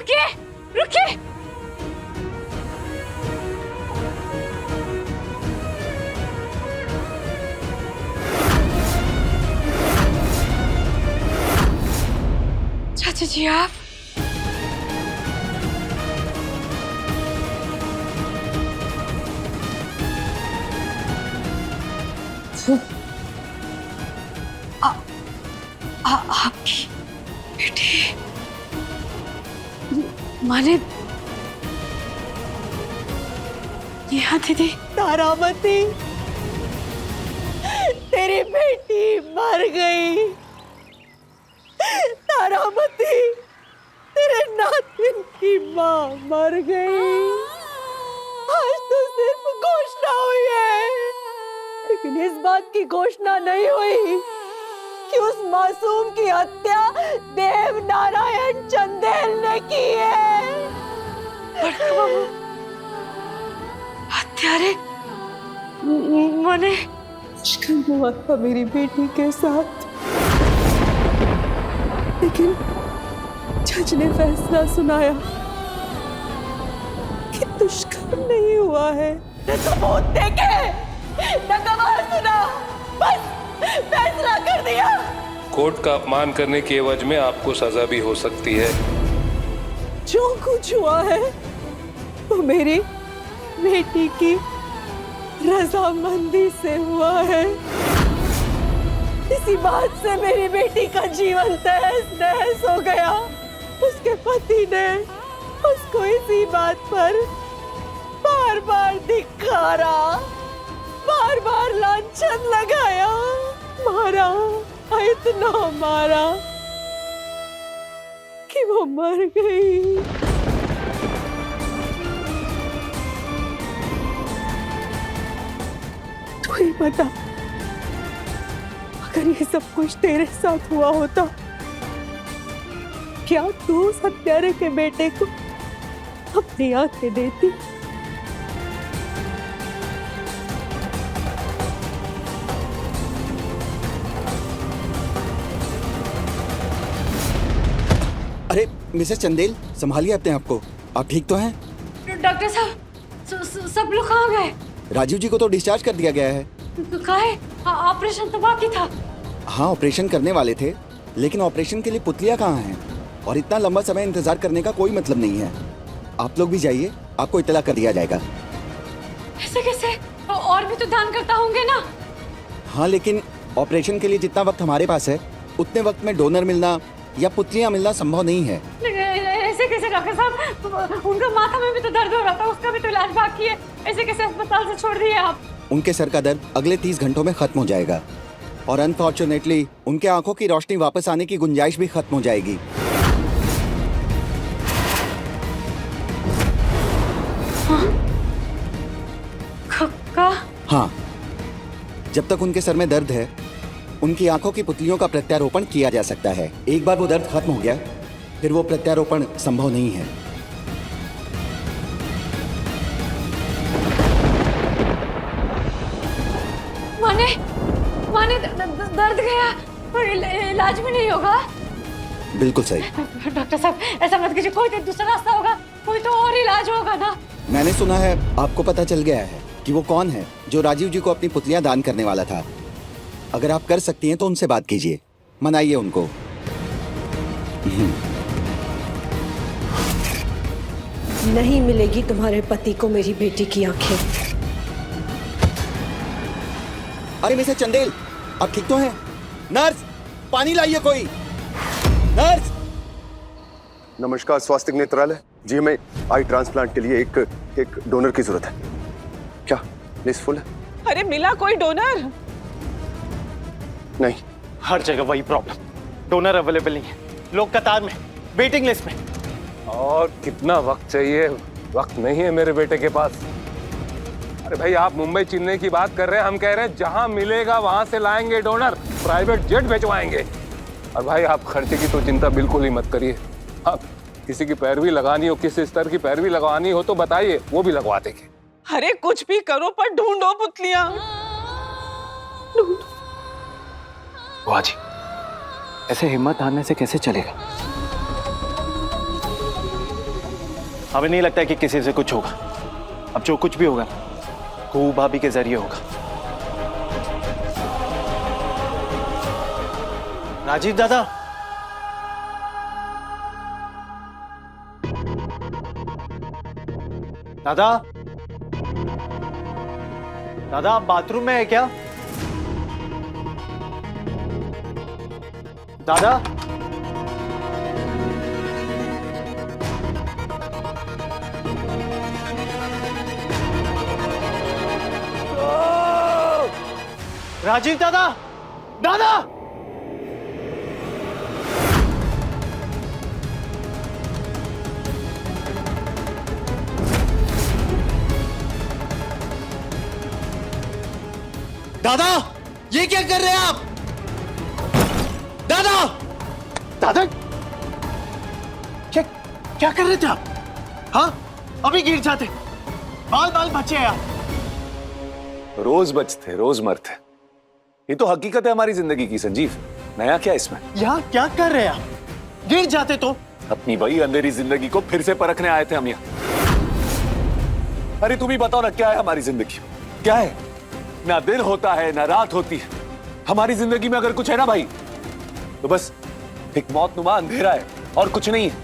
रुकिए रुकिए। चाचा जी आप आपकी बेटी माने नेहा दीदी। तारामती, तेरी बेटी मर गई। तारामती, तेरे नातिन की माँ मर गई। आज तो सिर्फ घोषणा हुई है, लेकिन इस बात की घोषणा नहीं हुई कि उस मासूम की हत्या देव नारायण चंदेल ने की है। हत्यारे मने मुश्किल हुआ था मेरी बेटी के साथ, लेकिन जज ने फैसला सुनाया कि दुष्कर्म नहीं हुआ है। सबूत देके न गवाह सुना, बस फैसला कर दिया। कोर्ट का अपमान करने के एवज में आपको सजा भी हो सकती है। जो कुछ हुआ है वो मेरी बेटी की रजामंदी से हुआ है। इसी बात से मेरी बेटी का जीवन तहस नहस हो गया। उसके पति ने उसको इसी बात पर बार बार धिक्कारा, बार बार लांछन लगाया, मारा, इतना मारा कि वो मर गई। तू ही बता, अगर ये सब कुछ तेरे साथ हुआ होता, क्या तू उस हत्यारे के बेटे को अपनी आंखें देती? अरे मिसेस चंदेल, संभालिए अपने आप को। आप ठीक तो हैं? डॉक्टर साहब सब लोग कहाँ गए? राजीव जी को तो डिस्चार्ज कर दिया गया है। कहाँ है? ऑपरेशन तो बाकी था। हाँ, ऑपरेशन करने वाले थे, लेकिन ऑपरेशन के लिए पुतलियाँ कहाँ हैं? और इतना लंबा समय इंतजार करने का कोई मतलब नहीं है। आप लोग भी जाइए, आपको इत्तला कर दिया जाएगा। ऐसे कैसे? और भी तो दान करता होंगे ना? हाँ, लेकिन ऑपरेशन के लिए जितना वक्त हमारे पास है, उतने वक्त में डोनर मिलना या पुतलियाँ मिलना संभव नहीं है। ऐसे कैसे डॉक्टर साहब? उनका माथा में भी तो दर्द हो रहा था, उसका भी तो इलाज बाकी है। ऐसे कैसे अस्पताल से छोड़ दिए आप? उनके सर का दर्द अगले 30 घंटों में खत्म हो जाएगा, और अनफॉर्चुनेटली उनके आंखों की रोशनी वापस आने की गुंजाइश भी खत्म हो जाएगी। हाँ, जब तक उनके सर में दर्द है, उनकी आंखों की पुतलियों का प्रत्यारोपण किया जा सकता है। एक बार वो दर्द खत्म हो गया, फिर वो प्रत्यारोपण संभव नहीं है। माने दर्द गया और इलाज भी नहीं होगा? बिल्कुल सही। डॉक्टर साहब ऐसा मत कीजिए, कोई तो दूसरा रास्ता होगा, कोई तो और इलाज होगा ना। मैंने सुना है आपको पता चल गया है कि वो कौन है जो राजीव जी को अपनी पुतलियां दान करने वाला था। अगर आप कर सकती हैं तो उनसे बात कीजिए, मनाइए उनको। नहीं मिलेगी तुम्हारे पति को मेरी बेटी की आंखें। अरे मिसेस चंदेल, आप ठीक तो हैं? नर्स, पानी लाइए कोई। नर्स। नमस्कार, स्वास्थ्य नेत्रालय। जी, हमें आई ट्रांसप्लांट के लिए एक डोनर की जरूरत है। क्या लिस्ट फुल है? अरे मिला कोई डोनर? नहीं। हर जगह वही प्रॉब्लम, डोनर अवेलेबल नहीं है, लोग कतार में, वेटिंग लिस्ट में। और कितना वक्त चाहिए? वक्त नहीं है मेरे बेटे के पास। अरे भाई, आप मुंबई चेन्नई की बात कर रहे हैं, हम कह रहे हैं जहां मिलेगा वहां से लाएंगे डोनर, प्राइवेट जेट भिजवाएंगे। और भाई, आप खर्चे की तो चिंता बिल्कुल ही मत करिए। आप किसी की पैरवी लगानी हो, किस स्तर की पैरवी लगवानी हो तो बताइए, वो भी लगवा देंगे। अरे कुछ भी करो पर ढूंढो पुतलियां। वाह जी, ऐसे हिम्मत हारने से कैसे चलेगा? हमें नहीं लगता है कि किसी से कुछ होगा। अब जो कुछ भी होगा कुहू भाभी के जरिए होगा। राजीव दादा, दादा, दादा आप बाथरूम में है क्या? दादा, राजीव दादा, दादा, दादा, ये क्या कर रहे हैं आप? दादा, दादा, क्या कर रहे थे आप? हाँ, अभी गिर जाते। बाल बाल बचे हैं आप। रोज बचते रोज मरते, ये तो हकीकत है हमारी जिंदगी की संजीव। नया क्या इसमें? यहाँ क्या कर रहे हैं आप? गिर जाते तो। अपनी वही अंधेरी जिंदगी को फिर से परखने आए थे हम यहाँ। अरे तुम ही बताओ ना, क्या है हमारी जिंदगी? क्या है? ना दिन होता है ना रात होती है। हमारी जिंदगी में अगर कुछ है ना भाई, तो बस एक मौतनुमा अंधेरा है और कुछ नहीं है।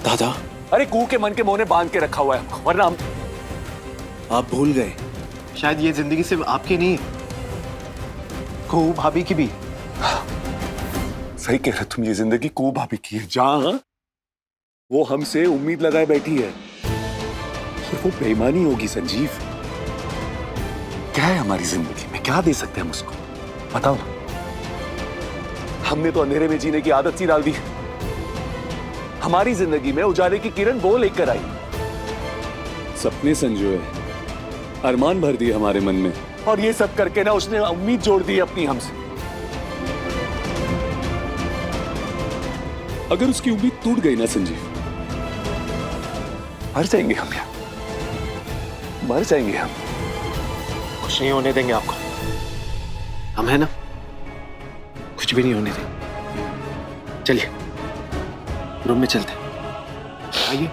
दादा, अरे कुएं के मन के मोने बांध के रखा हुआ है हमको, वरना हम। आप भूल गए, शायद ये जिंदगी सिर्फ आपकी नहीं है, कुहू भाभी की भी। सही कह रहे तुम, ये जिंदगी कुहू भाभी की है, जहां वो हमसे उम्मीद लगाए बैठी है और वो बेईमानी होगी संजीव। क्या है हमारी जिंदगी में, क्या दे सकते हैं हम उसको? बताओ ना। हमने तो अंधेरे में जीने की आदत सी डाल दी। हमारी जिंदगी में उजाले की किरण वो लेकर आई, सपने संजोए, अरमान भर दिए हमारे मन में, और ये सब करके ना उसने उम्मीद जोड़ दी अपनी हमसे। अगर उसकी उम्मीद टूट गई ना संजीव, मर जाएंगे हम यार, मर जाएंगे हम। कुछ नहीं होने देंगे आपको, हम है ना, कुछ भी नहीं होने देंगे। चलिए रूम में चलते हैं, आइए।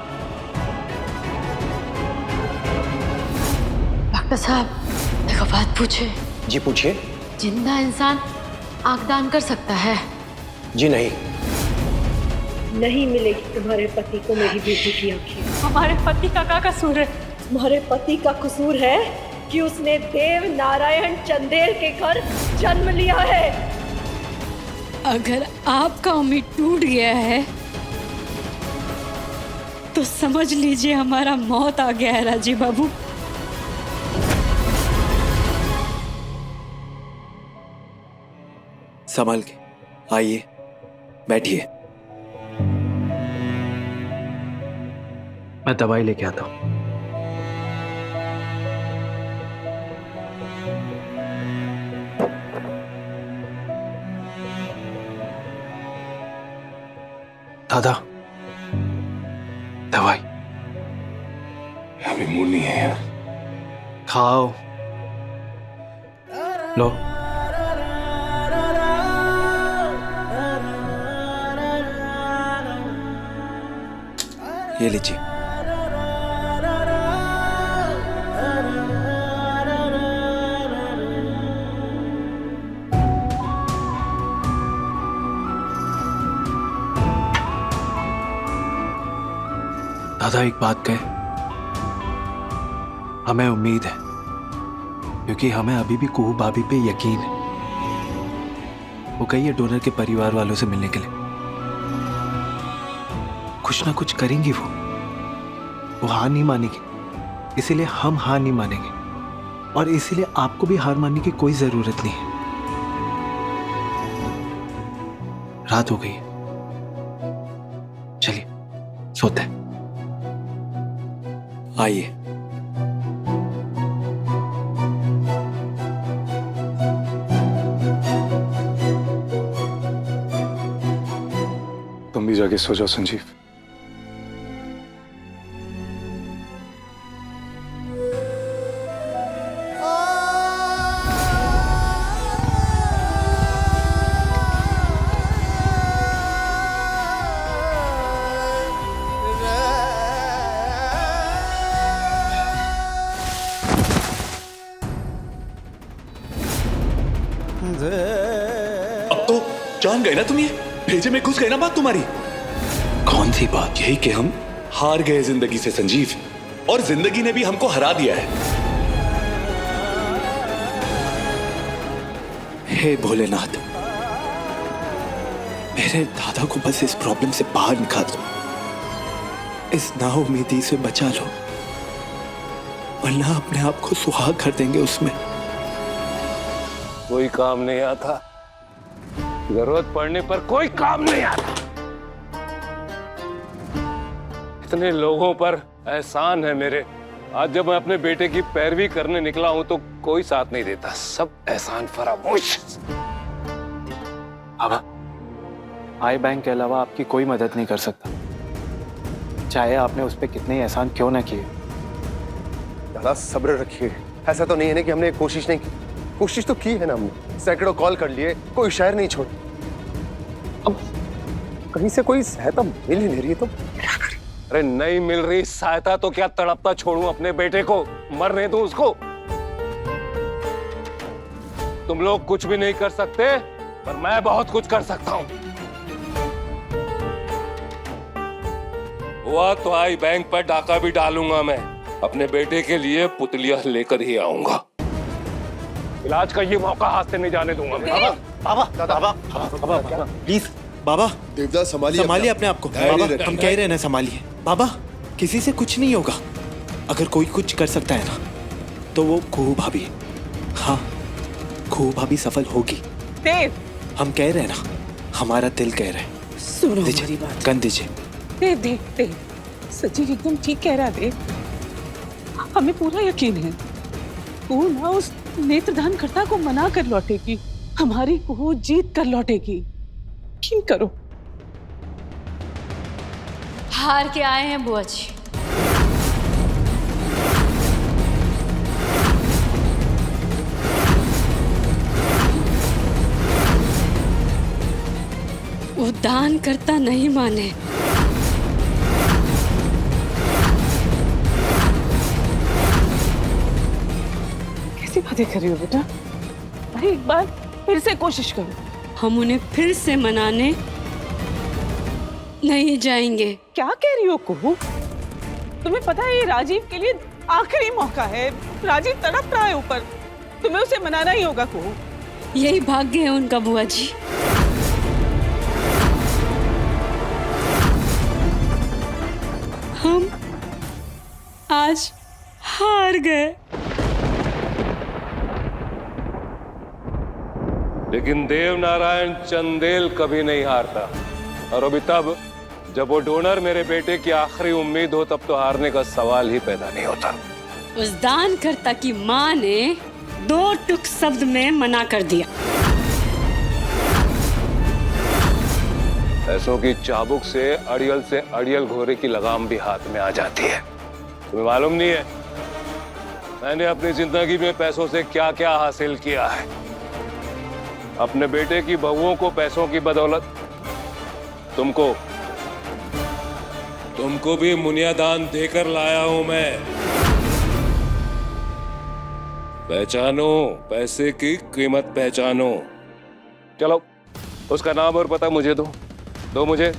डॉक्टर साहब, एक बात पूछे? जी पूछिए। जिंदा इंसान आंख दान कर सकता है? जी नहीं। नहीं मिलेगी तुम्हारे पति को मेरी बेटी की आंखें। हमारे पति का क्या कसूर है? तुम्हारे पति का कसूर है कि उसने देव नारायण चंदेल के घर जन्म लिया है। अगर आपका उम्मीद टूट गया है तो समझ लीजिए हमारा मौत आ गया है राजीव बाबू। संभाल के आइए, बैठिए। मैं दवाई लेके आता हूं। दादा, दवाई। अभी मूड नहीं है यार। खाओ, लो। ये लीजिए। दादा एक बात कहे, हमें उम्मीद है, क्योंकि हमें अभी भी कुहू भाभी पे यकीन है। वो गई है डोनर के परिवार वालों से मिलने के लिए। कुछ ना कुछ करेंगी वो हार नहीं मानेगी, इसीलिए हम हार नहीं मानेंगे, और इसीलिए आपको भी हार मानने की कोई जरूरत नहीं है। रात हो गई है, चलिए सोते हैं। आइए। तुम भी जाके सो जाओ संजीव। मान गए ना तुम, ये भेजे में घुस गए ना बात तुम्हारी। कौन सी बात? यही कि हम हार गए जिंदगी से संजीव, और जिंदगी ने भी हमको हरा दिया है। हे भोलेनाथ, मेरे दादा को बस इस प्रॉब्लम से बाहर निकाल दो, इस नाउमीदी से बचा लो, वरना अपने आप को सुहाग कर देंगे उसमें। कोई काम नहीं आता, जरूरत पड़ने पर कोई काम नहीं आता। इतने लोगों पर एहसान है मेरे, आज जब मैं अपने बेटे की पैरवी करने निकला हूं तो कोई साथ नहीं देता, सब एहसान फरामोश। बाबा, आई बैंक के अलावा आपकी कोई मदद नहीं कर सकता, चाहे आपने उस पर कितने एहसान क्यों ना किए। दादा सब्र रखिए, ऐसा तो नहीं है ना कि हमने कोशिश नहीं की, कोशिश तो की है ना हमने, सैकड़ों कॉल कर लिए, कोई शहर नहीं छोड़। अब कहीं से कोई सहायता मिल ही नहीं रही है तो क्या करें? अरे नहीं मिल रही सहायता तो क्या तड़पता छोड़ूं अपने बेटे को, मरने दूं उसको? तुम लोग कुछ भी नहीं कर सकते, पर मैं बहुत कुछ कर सकता हूं। हुआ तो आई बैंक पर डाका भी डालूंगा मैं, अपने बेटे के लिए पुतलियां लेकर ही आऊंगा। इलाज का ये मौका हाथ से नहीं जाने दूंगा मैं। बाबा प्लीज, बाबा देवदास संभालिए अपने आप को। बाबा हम कह रहे हैं ना, संभालिए बाबा, किसी से कुछ नहीं होगा। अगर कोई कुछ कर सकता है ना तो वो कुहू भाभी। हाँ, कुहू भाभी सफल होगी। देव, हम कह रहे हैं ना, हमारा दिल कह रहा है। सुनो मेरी बात। कन दीजिए। देव देव देव, सचिन एकदम ठीक कह रहा है देव, हमें पूरा यकीन है वो ना उस नेत्रदानकर्ता को मना कर लौटेगी, हमारी कुहू जीत कर लौटेगी। यकीन करो। हार के आए हैं बुआ जी। वो दान करता नहीं माने। कैसी बातें कर रही हो बेटा? अरे एक बार फिर से कोशिश करो। हम उन्हें फिर से मनाने नहीं जाएंगे। क्या कह रही हो कुहू? तुम्हें पता है ये राजीव के लिए आखिरी मौका है, राजीव तड़प रहा है ऊपर, तुम्हें उसे मनाना ही होगा कुहू। यही भाग्य है उनका बुआ जी। हम आज हार गए। लेकिन देव नारायण चंदेल कभी नहीं हारता, और अभी तब जब वो डोनर मेरे बेटे की आखिरी उम्मीद हो तब तो हारने का सवाल ही पैदा नहीं होता। उस दानकर्ता की माँ ने 2 टुक शब्द में मना कर दिया। पैसों की चाबुक से अड़ियल घोड़े की लगाम भी हाथ में आ जाती है। तुम्हें मालूम नहीं है मैंने अपनी जिंदगी में पैसों से क्या क्या हासिल किया है। अपने बेटे की बहुओं को पैसों की बदौलत, तुमको भी मुनियादान देकर लाया हूं मैं। पहचानो, पैसे की कीमत पहचानो। चलो उसका नाम और पता मुझे दो मुझे।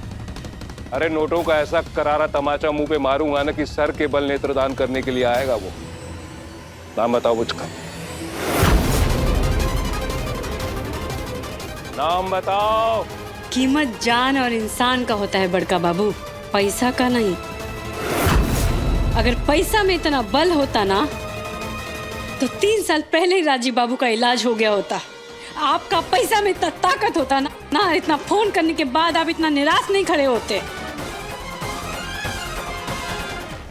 अरे नोटों का ऐसा करारा तमाचा मुंह पे मारूंगा ना कि सर के बल नेत्रदान करने के लिए आएगा वो। नाम बताओ मुझका, नाम बताओ। कीमत जान और इंसान का होता है बड़का बाबू, पैसा का नहीं। अगर पैसा में इतना बल होता ना तो 3 साल पहले ही राजीव बाबू का इलाज हो गया होता। आपका पैसा में इतना ताकत होता ना इतना फोन करने के बाद आप इतना निराश नहीं खड़े होते।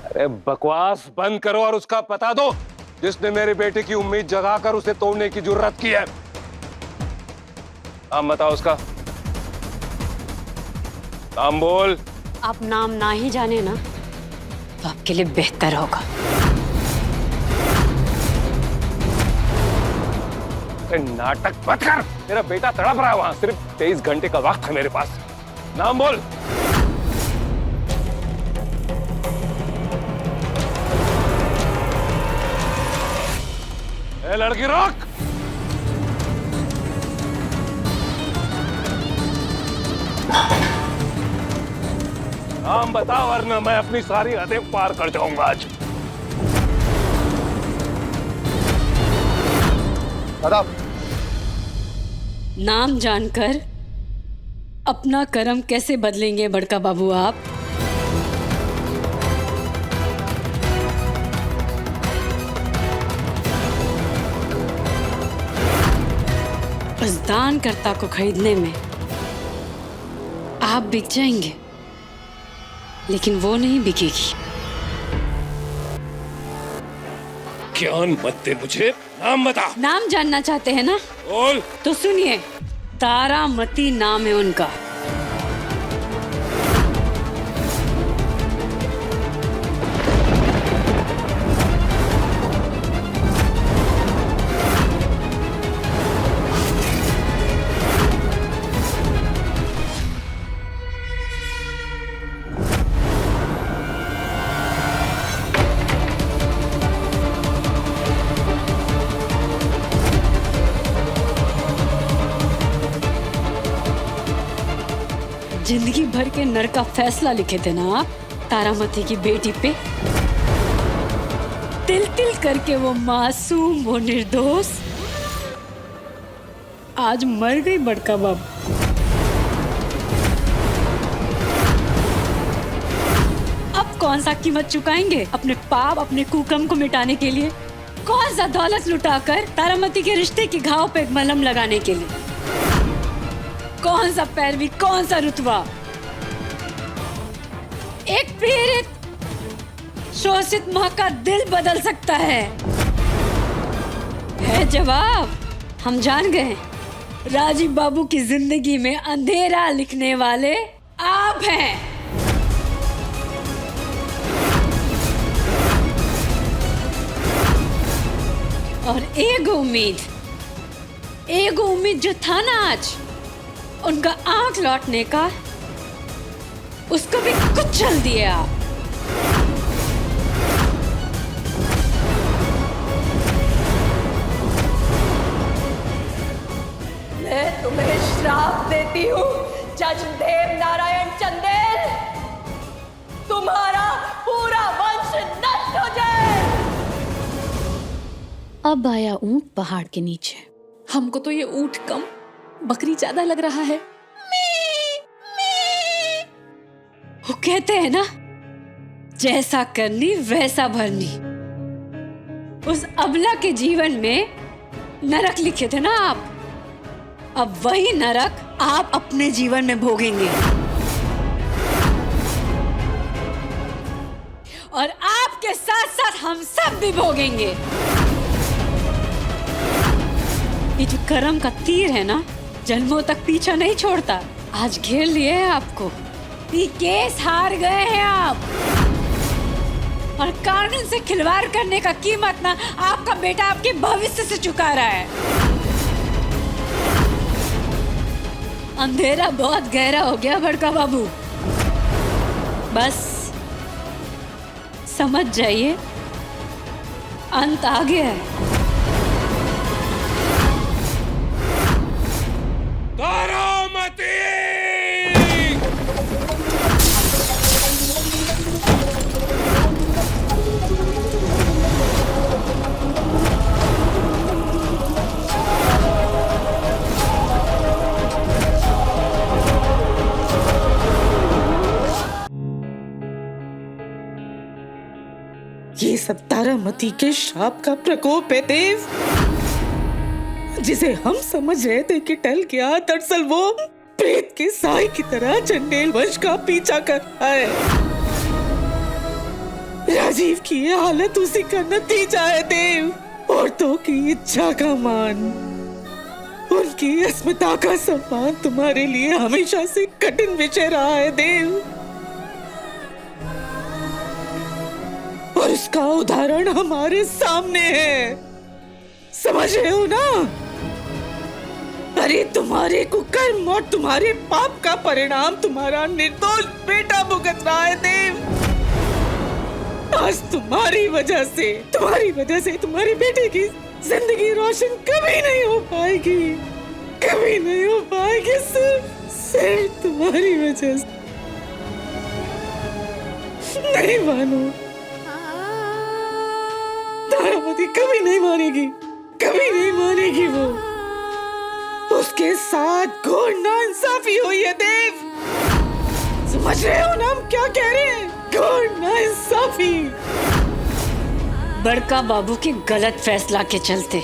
अरे बकवास बंद करो और उसका पता दो जिसने मेरे बेटे की उम्मीद जगाकर उसे तोड़ने की जुर्रत की है। नाम बताओ उसका, नाम बोल। आप नाम ना ही जाने ना तो आपके लिए बेहतर होगा। नाटक मत कर, मेरा बेटा तड़प रहा है वहां, सिर्फ 23 घंटे का वक्त है मेरे पास। नाम बोल। ए लड़की रोक। नाम बता वरना मैं अपनी सारी हदें पार कर जाऊंगा आज। दादा, नाम जानकर अपना कर्म कैसे बदलेंगे बड़का बाबू आप? उस दानकर्ता को खरीदने में आप बिक जाएंगे, लेकिन वो नहीं बिकेगी। ज्ञान मत दे मुझे, नाम बता। नाम जानना चाहते हैं ना? बोल। तो सुनिए, तारामती नाम है उनका। जिंदगी भर के नर का फैसला लिखे थे ना आप तारामती की बेटी पे। तिल तिल करके वो मासूम, वो निर्दोष आज मर गई बड़का बाबू। अब कौन सा कीमत चुकाएंगे अपने पाप, अपने कुकर्म को मिटाने के लिए? कौन सा दौलत लुटाकर तारामती के रिश्ते के घाव पे मलहम लगाने के लिए? कौन सा पैरवी, कौन सा रुतबा एक पीड़ित शोषित मां का दिल बदल सकता है जवाब हम जान गए। राजीव बाबू की जिंदगी में अंधेरा लिखने वाले आप हैं। और एक उम्मीद जो था ना आज उनका आंख लौटने का, उसको भी कुचल दिया। मैं तुम्हें श्राप देती हूँ जज देव नारायण चंदेल, तुम्हारा पूरा वंश नष्ट हो जाए। अब आया ऊंट पहाड़ के नीचे। हमको तो ये ऊंट कम बकरी ज्यादा लग रहा है। वो कहते हैं ना, जैसा करनी वैसा भरनी। उस अबला के जीवन में नरक लिखे थे ना आप, अब वही नरक आप अपने जीवन में भोगेंगे। और आपके साथ साथ हम सब भी भोगेंगे। ये जो कर्म का तीर है ना, जन्मों तक पीछा नहीं छोड़ता। आज घेर लिए है आपको। ये केस हार गए हैं आप, और कानून से खिलवाड़ करने का कीमत ना आपका बेटा आपके भविष्य से चुका रहा है। अंधेरा बहुत गहरा हो गया बड़का बाबू, बस समझ जाइए अंत आ गया है। तारामती! ये सब तारामती के श्राप का प्रकोप है देव, जिसे हम समझ रहे थे कि टल गया, दरअसल वो प्रेत के साए की तरह चंडेल वंश का पीछा कर रहा है। राजीव की ये हालत उसी का नतीजा है देव। औरतों की इच्छा का मान, उनकी अस्मिता का सम्मान तुम्हारे लिए हमेशा से कठिन विषय रहा है देव, और उसका उदाहरण हमारे सामने है। समझ रहे हो ना? अरे तुम्हारे कुकर्म और तुम्हारे पाप का परिणाम तुम्हारा निर्दोष बेटा भुगत रहा है देव। आज तुम्हारी वजह से तुम्हारी बेटे की जिंदगी रोशन कभी नहीं हो पाएगी, कभी नहीं हो पाएगी। सिर्फ तुम्हारी वजह से। नहीं मानो, तारामती कभी नहीं मानेगी, कभी नहीं मानेगी। वो उसके साथ घोर नाइंसाफी हुई है देव। समझ रहे हो ना हम क्या कह रहे हैं? घोर नाइंसाफी। बड़का बाबू के गलत फैसला के चलते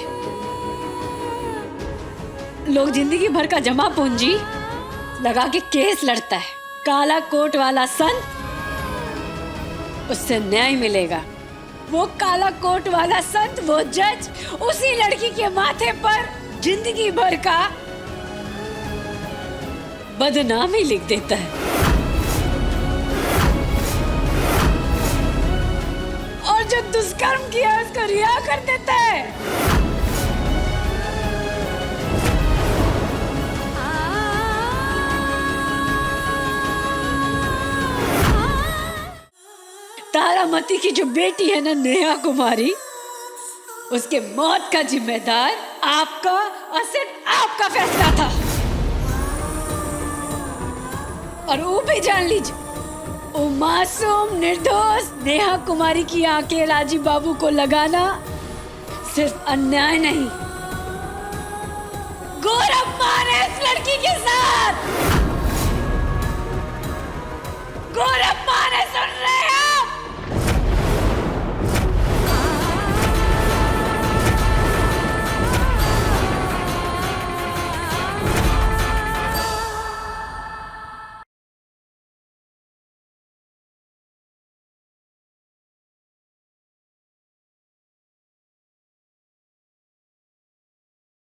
लोग जिंदगी भर का जमा पूंजी लगा के केस लड़ता है। काला कोट वाला संत, उससे न्याय मिलेगा। वो काला कोट वाला संत, वो जज उसी लड़की के माथे पर जिंदगी भर का बदनामी लिख देता है और जो दुष्कर्म किया उसको रिहा कर देता है। तारामती की जो बेटी है ना, नेहा कुमारी, उसके मौत का जिम्मेदार आपका और सिर्फ आपका फैसला था। और वो भी जान लीजिए, वो मासूम निर्दोष नेहा कुमारी की आंखें राजीव बाबू को लगाना सिर्फ अन्याय नहीं, गोरम्मा ने इस लड़की के साथ, गोरम्मा ने, सुन रहे